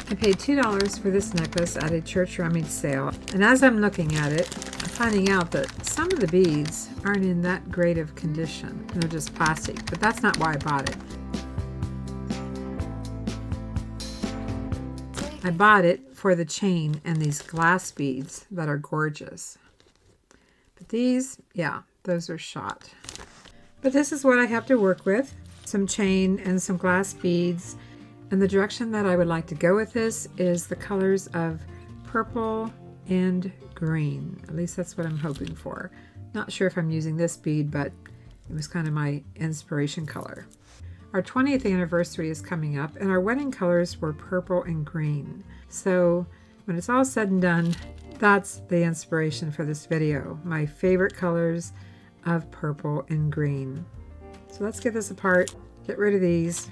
I paid $2 for this necklace at a church rummage sale, and as I'm looking at it, I'm finding out that some of the beads aren't in that great of condition. They're just plastic, but that's not why I bought it. I bought it for the chain and these glass beads that are gorgeous. But these, yeah, those are shot. But this is what I have to work with. Some chain and some glass beads. And the direction that I would like to go with this is the colors of purple and green. At least that's what I'm hoping for. Not sure if I'm using this bead, but it was kind of my inspiration color. Our 20th anniversary is coming up, and our wedding colors were purple and green. So when it's all said and done, that's the inspiration for this video. My favorite colors of purple and green. So let's get this apart, get rid of these.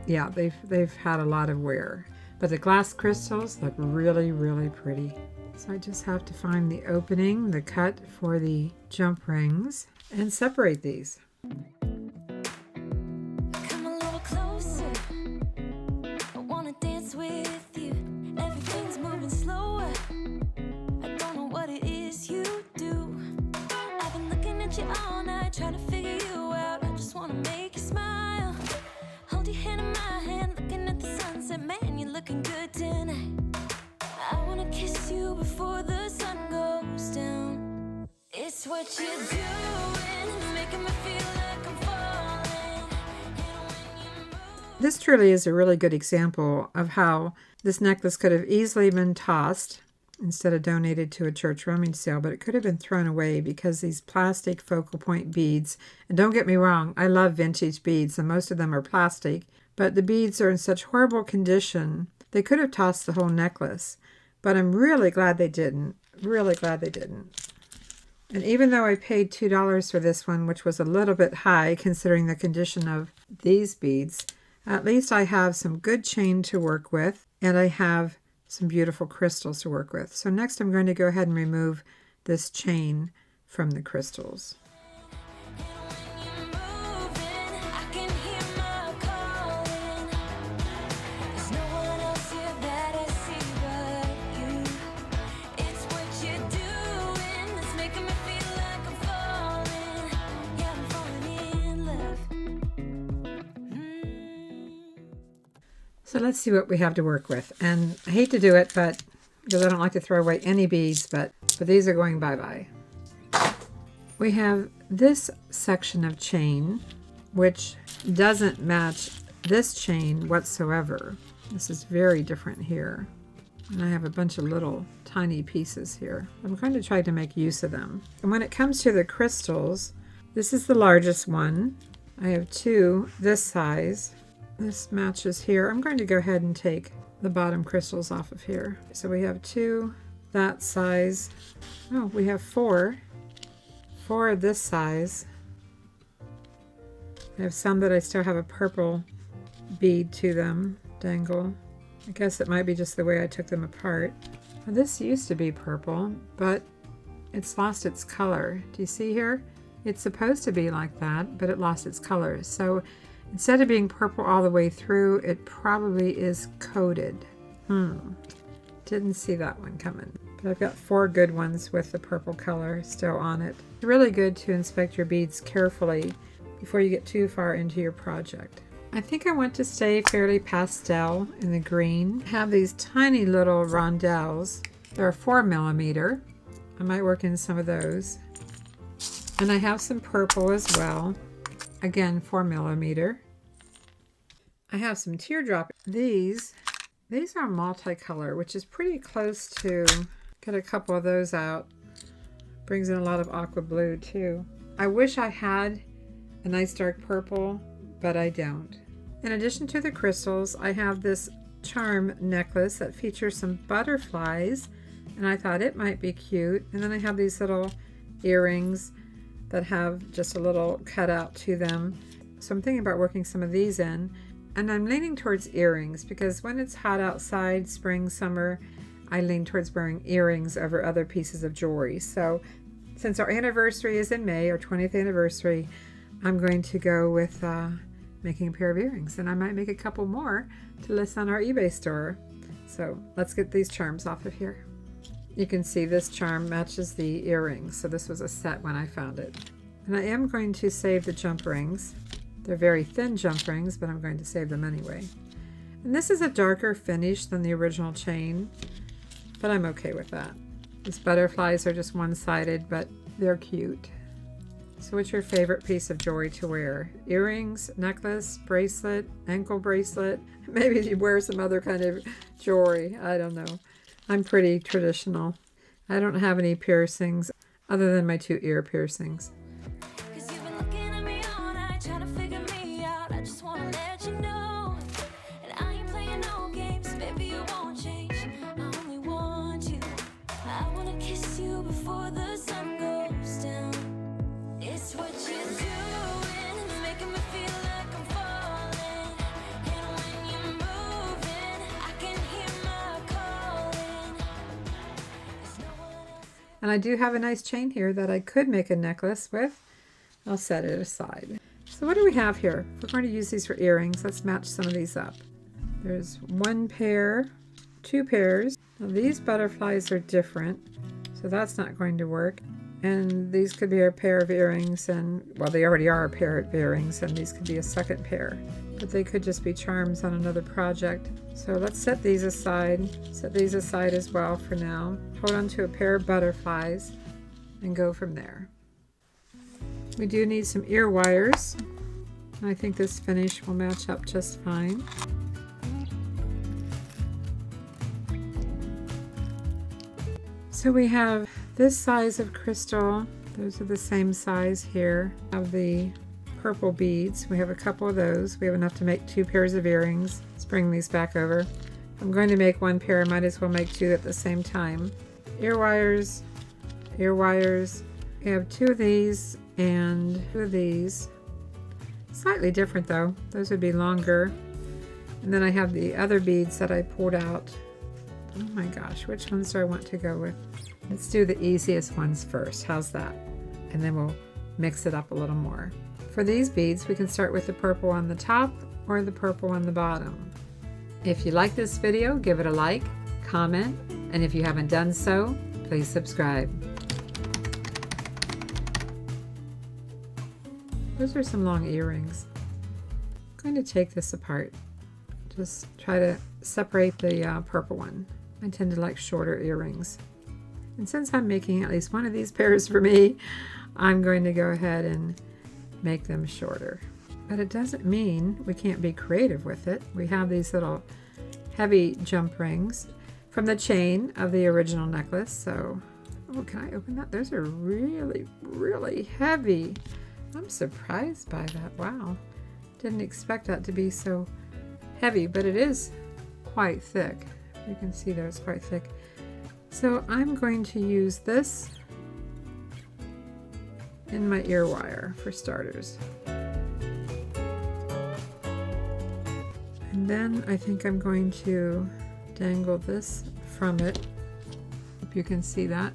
Yeah, they've had a lot of wear, but the glass crystals look really, really pretty. So I just have to find the opening, the cut for the jump rings, and separate these. Come a little closer. I wanna dance with you. Everything's moving slower. I don't know what it is you do. I've been looking at you all night, trying to figure you out. I just wanna make you smile. Hold your hand in my hand, looking at the sunset. Man, you're looking good tonight. I wanna kiss you before the sun goes down. It's what you're doing, making me feel like I'm falling. And when you move. This truly is a really good example of how this necklace could have easily been tossed instead of donated to a church rummage sale, but it could have been thrown away because these plastic focal point beads, and don't get me wrong, I love vintage beads and most of them are plastic, but the beads are in such horrible condition, they could have tossed the whole necklace. But I'm really glad they didn't, really glad they didn't. And even though I paid $2 for this one, which was a little bit high considering the condition of these beads, at least I have some good chain to work with, and I have some beautiful crystals to work with. So next I'm going to go ahead and remove this chain from the crystals. So let's see what we have to work with. And I hate to do it, but because I don't like to throw away any beads, but these are going bye-bye. We have this section of chain, which doesn't match this chain whatsoever. This is very different here. And I have a bunch of little tiny pieces here. I'm going to try to make use of them. And when it comes to the crystals, this is the largest one. I have two this size. This matches here. I'm going to go ahead and take the bottom crystals off of here. So we have two that size. Oh, we have four of this size. I have some that I still have a purple bead to them, dangle. I guess it might be just the way I took them apart. Now, this used to be purple, but it's lost its color. Do you see here? It's supposed to be like that, but it lost its color. So instead of being purple all the way through, it probably is coated. Didn't see that one coming. But I've got four good ones with the purple color still on it. It's really good to inspect your beads carefully before you get too far into your project. I think I want to stay fairly pastel in the green. I have these tiny little rondelles. They're 4mm. I might work in some of those. And I have some purple as well. Again, 4mm. I have some teardrop. These are multicolor, which is pretty close to, get a couple of those out. Brings in a lot of aqua blue too. I wish I had a nice dark purple, but I don't. In addition to the crystals, I have this charm necklace that features some butterflies, and I thought it might be cute. And then I have these little earrings that have just a little cutout to them. So I'm thinking about working some of these in. And I'm leaning towards earrings because when it's hot outside, spring, summer, I lean towards wearing earrings over other pieces of jewelry. So since our anniversary is in May, our 20th anniversary, I'm going to go with making a pair of earrings. And I might make a couple more to list on our eBay store. So let's get these charms off of here. You can see this charm matches the earrings, so this was a set when I found it. And I am going to save the jump rings. They're very thin jump rings, but I'm going to save them anyway. And this is a darker finish than the original chain, but I'm okay with that. These butterflies are just one-sided, but they're cute. So what's your favorite piece of jewelry to wear? Earrings, necklace, bracelet, ankle bracelet? Maybe you wear some other kind of jewelry. I don't know. I'm pretty traditional. I don't have any piercings other than my 2 ear piercings. And I do have a nice chain here that I could make a necklace with. I'll set it aside. So what do we have here? If we're going to use these for earrings, let's match some of these up. There's 1 pair, 2 pairs. Now these butterflies are different, so that's not going to work. And these could be a pair of earrings, and well, they already are a pair of earrings, and these could be a second pair. But they could just be charms on another project. So let's set these aside. Set these aside as well for now. Hold on to a pair of butterflies and go from there. We do need some ear wires. I think this finish will match up just fine. So we have this size of crystal. Those are the same size here. Of the purple beads. We have a couple of those. We have enough to make 2 pairs of earrings. Let's bring these back over. I'm going to make 1 pair. I might as well make 2 at the same time. Ear wires, ear wires. We have 2 of these and 2 of these. Slightly different though. Those would be longer. And then I have the other beads that I pulled out. Oh my gosh, which ones do I want to go with? Let's do the easiest ones first. How's that? And then we'll mix it up a little more. For these beads, we can start with the purple on the top or the purple on the bottom. If you like this video, give it a like, comment, and if you haven't done so, please subscribe. Those are some long earrings. I'm going to take this apart. Just try to separate the purple one. I tend to like shorter earrings. And since I'm making at least one of these pairs for me, I'm going to go ahead and make them shorter. But it doesn't mean we can't be creative with it. We have these little heavy jump rings from the chain of the original necklace. So, oh, can I open that? Those are really, really heavy. I'm surprised by that. Wow. Didn't expect that to be so heavy, but it is quite thick. You can see that it's quite thick. So I'm going to use this in my ear wire for starters. And then I think I'm going to dangle this from it. Hope you can see that.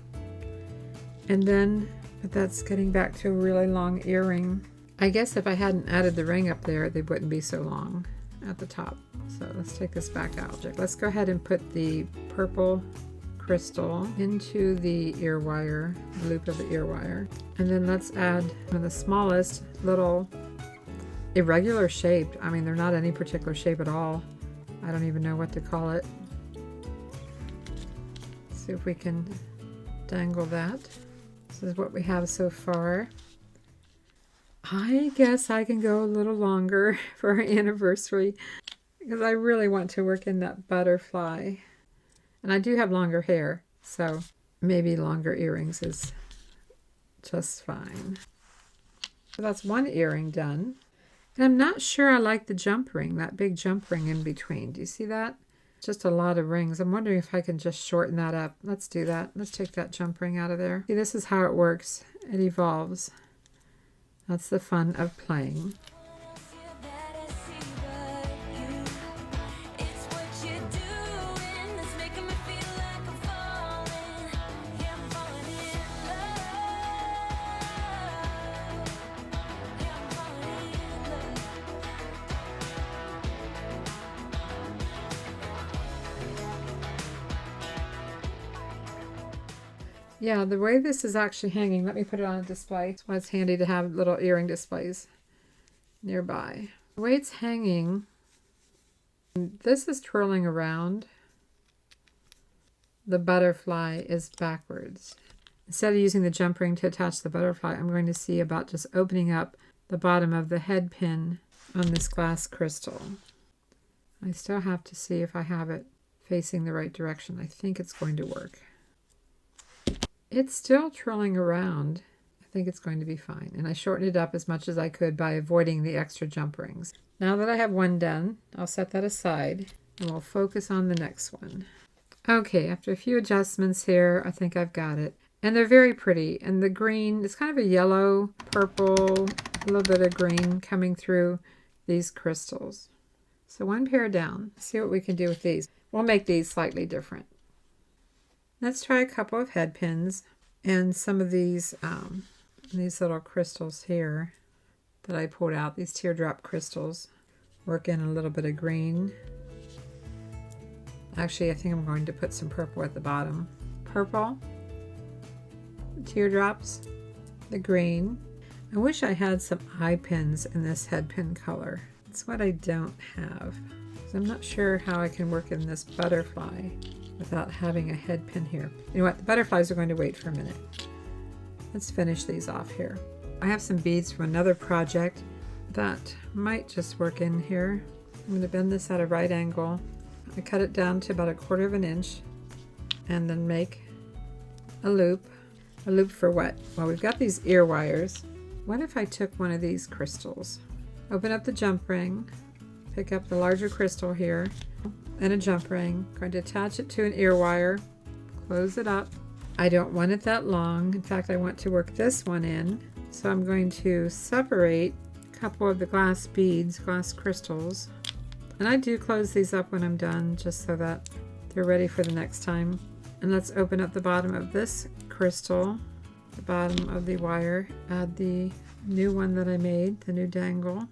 And then, but that's getting back to a really long earring. I guess if I hadn't added the ring up there, they wouldn't be so long at the top. So let's take this back out. Let's go ahead and put the purple crystal into the ear wire, the loop of the ear wire. And then let's add one of the smallest little irregular shaped. I mean, they're not any particular shape at all. I don't even know what to call it. Let's see if we can dangle that. This is what we have so far. I guess I can go a little longer for our anniversary because I really want to work in that butterfly. And I do have longer hair, so maybe longer earrings is just fine. So that's one earring done. And I'm not sure I like the jump ring, that big jump ring in between. Do you see that? Just a lot of rings. I'm wondering if I can just shorten that up. Let's do that. Let's take that jump ring out of there. See, this is how it works. It evolves. That's the fun of playing. Yeah, the way this is actually hanging, let me put it on a display. That's why it's handy to have little earring displays nearby. The way it's hanging, this is twirling around. The butterfly is backwards. Instead of using the jump ring to attach the butterfly, I'm going to see about just opening up the bottom of the head pin on this glass crystal. I still have to see if I have it facing the right direction. I think it's going to work. It's still twirling around. I think it's going to be fine. And I shortened it up as much as I could by avoiding the extra jump rings. Now that I have one done, I'll set that aside and we'll focus on the next one. Okay, after a few adjustments here, I think I've got it. And they're very pretty. And the green, it's kind of a yellow, purple, a little bit of green coming through these crystals. So one pair down. Let's see what we can do with these. We'll make these slightly different. Let's try a couple of head pins and some of these little crystals here that I pulled out, these teardrop crystals. Work in a little bit of green. Actually, I think I'm going to put some purple at the bottom. Purple, the teardrops, the green. I wish I had some eye pins in this head pin color. That's what I don't have. So I'm not sure how I can work in this butterfly without having a head pin here. You know what? The butterflies are going to wait for a minute. Let's finish these off here. I have some beads from another project that might just work in here. I'm going to bend this at a right angle. I cut it down to about 1/4 inch and then make a loop. A loop for what? Well, we've got these ear wires. What if I took one of these crystals? Open up the jump ring, pick up the larger crystal here, and a jump ring. I'm going to attach it to an ear wire, close it up. I don't want it that long. In fact, I want to work this one in. So I'm going to separate a couple of the glass beads, glass crystals. And I do close these up when I'm done, just so that they're ready for the next time. And let's open up the bottom of this crystal, the bottom of the wire, add the new one that I made, the new dangle.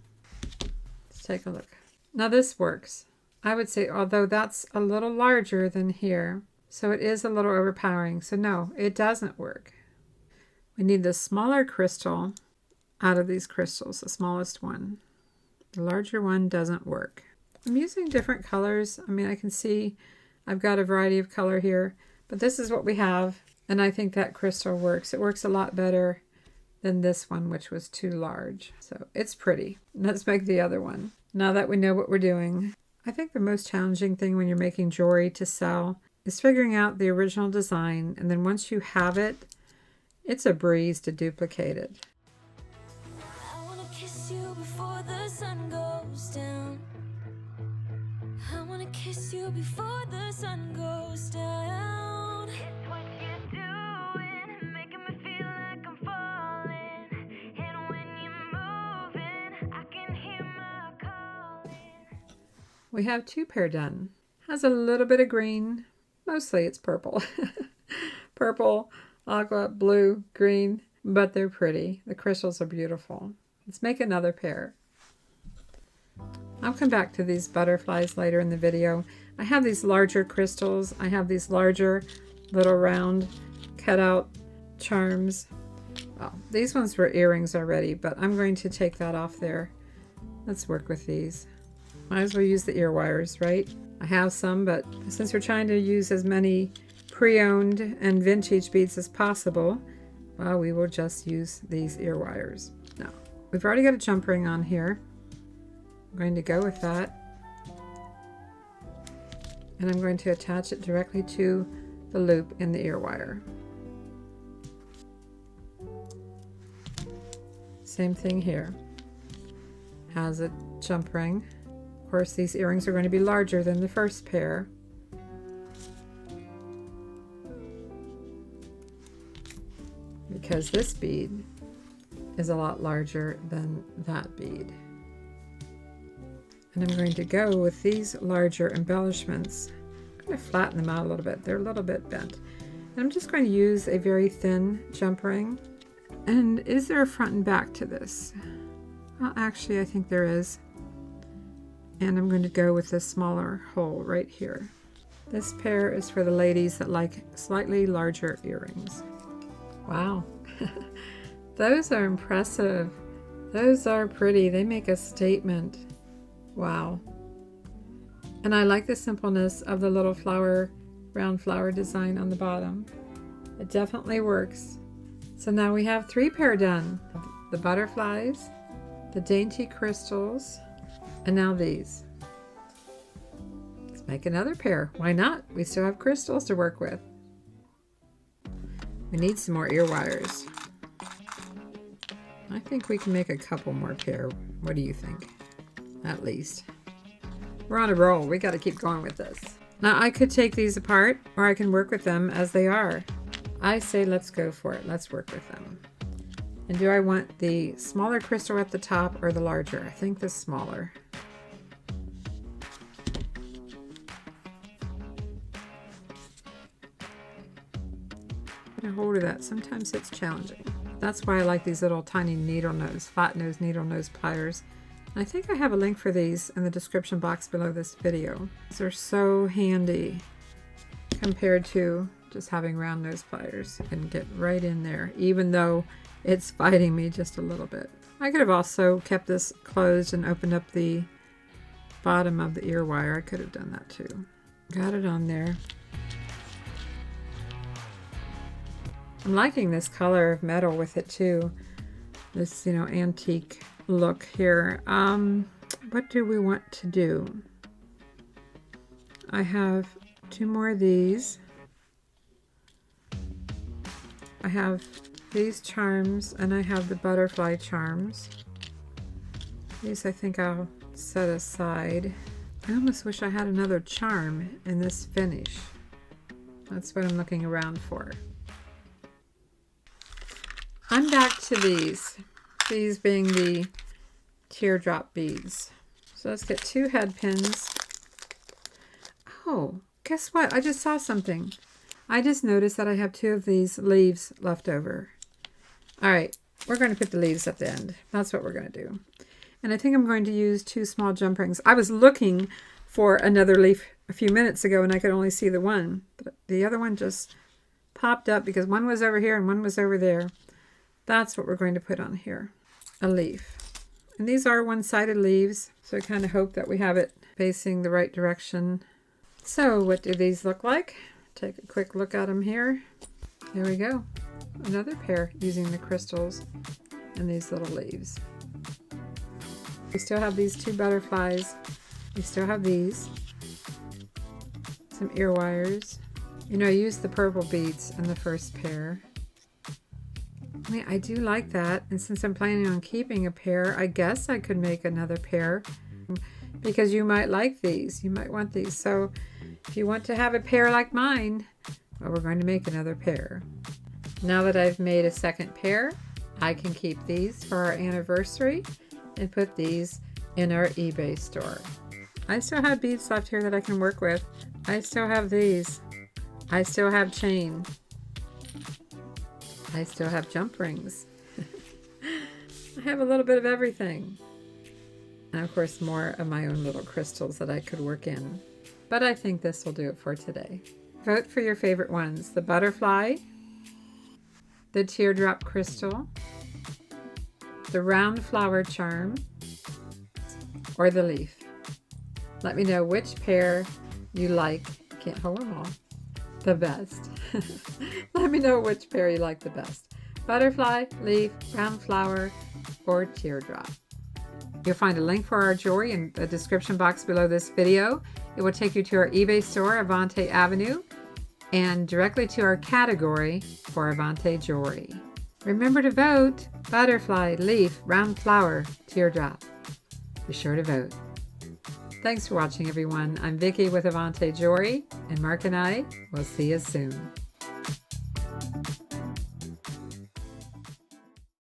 Let's take a look. Now this works. I would say, although that's a little larger than here, so it is a little overpowering. So no, it doesn't work. We need the smaller crystal out of these crystals, the smallest one. The larger one doesn't work. I'm using different colors. I mean, I can see I've got a variety of color here, but this is what we have, and I think that crystal works. It works a lot better than this one, which was too large. So it's pretty. Let's make the other one. Now that we know what we're doing, I think the most challenging thing when you're making jewelry to sell is figuring out the original design, and then once you have it, it's a breeze to duplicate it. I wanna kiss you before the sun goes down. I wanna kiss you before the sun goes down. It's what you're doing, making me feel like I'm falling. And when you're moving, I can hear my calling. We have 2 pair done. Has a little bit of green. Mostly it's purple. Purple, aqua, blue, green, but they're pretty. The crystals are beautiful. Let's make another pair. I'll come back to these butterflies later in the video. I have these larger crystals. I have these larger little round cutout charms. Well, these ones were earrings already, but I'm going to take that off there. Let's work with these. Might as well use the ear wires, right? I have some, but since we're trying to use as many pre-owned and vintage beads as possible, well, we will just use these ear wires. Now, we've already got a jump ring on here. I'm going to go with that. And I'm going to attach it directly to the loop in the ear wire. Same thing here. Has a jump ring. Of course, these earrings are going to be larger than the first pair. Because this bead is a lot larger than that bead. And I'm going to go with these larger embellishments. I'm going to flatten them out a little bit. They're a little bit bent. And I'm just going to use a very thin jump ring. And is there a front and back to this? Well, actually, I think there is. And I'm going to go with this smaller hole right here. This pair is for the ladies that like slightly larger earrings. Wow. Those are impressive. Those are pretty. They make a statement. Wow. And I like the simpleness of the little flower, round flower design on the bottom. It definitely works. So now we have 3 pair done. The butterflies, the dainty crystals, and now these. Let's make another pair. Why not? We still have crystals to work with. We need some more ear wires. I think we can make a couple more pair. What do you think? At least. We're on a roll. We got to keep going with this. Now I could take these apart, or I can work with them as they are. I say let's go for it. Let's work with them. And do I want the smaller crystal at the top or the larger? I think the smaller. Get a hold of that. Sometimes it's challenging. That's why I like these little tiny needle nose, flat nose needle nose pliers. And I think I have a link for these in the description box below this video. These are so handy compared to just having round nose pliers. And get right in there, even though it's biting me just a little bit. I could have also kept this closed and opened up the bottom of the ear wire. I could have done that too. Got it on there. I'm liking this color of metal with it too. This, you know, antique look here. What do we want to do? I have 2 more of these. I have these charms, and I have the butterfly charms. These I think I'll set aside. I almost wish I had another charm in this finish. That's what I'm looking around for. I'm back to these being the teardrop beads. So let's get 2 head pins. Oh, guess what? I just saw something. I just noticed that I have 2 of these leaves left over. All right, we're going to put the leaves at the end. That's what we're going to do. And I think I'm going to use 2 small jump rings. I was looking for another leaf a few minutes ago and I could only see the one. But the other one just popped up because one was over here and one was over there. That's what we're going to put on here, a leaf. And these are one-sided leaves, so I kind of hope that we have it facing the right direction. So what do these look like? Take a quick look at them here. There we go. Another pair using the crystals and these little leaves. We still have these 2 butterflies. We still have these. Some ear wires. You know, I used the purple beads in the first pair. I mean, I do like that, and since I'm planning on keeping a pair, I guess I could make another pair because you might like these. You might want these. So if you want to have a pair like mine, well, we're going to make another pair. Now that I've made a second pair, I can keep these for our anniversary and put these in our eBay store. I still have beads left here that I can work with. I still have these. I still have chain. I still have jump rings. I have a little bit of everything. And of course more of my own little crystals that I could work in. But I think this will do it for today. Vote for your favorite ones. The butterfly, the teardrop crystal, the round flower charm, or the leaf. Let me know which pair you like. Can't hold them all. The best. Let me know which pair you like the best. Butterfly, leaf, round flower, or teardrop. You'll find a link for our jewelry in the description box below this video. It will take you to our eBay store, Avante Avenue, and directly to our category for Avante jewelry. Remember to vote butterfly, leaf, round flower, teardrop. Be sure to vote. Thanks for watching, everyone. I'm Vicki with Avante Jewelry, and Mark and I will see you soon.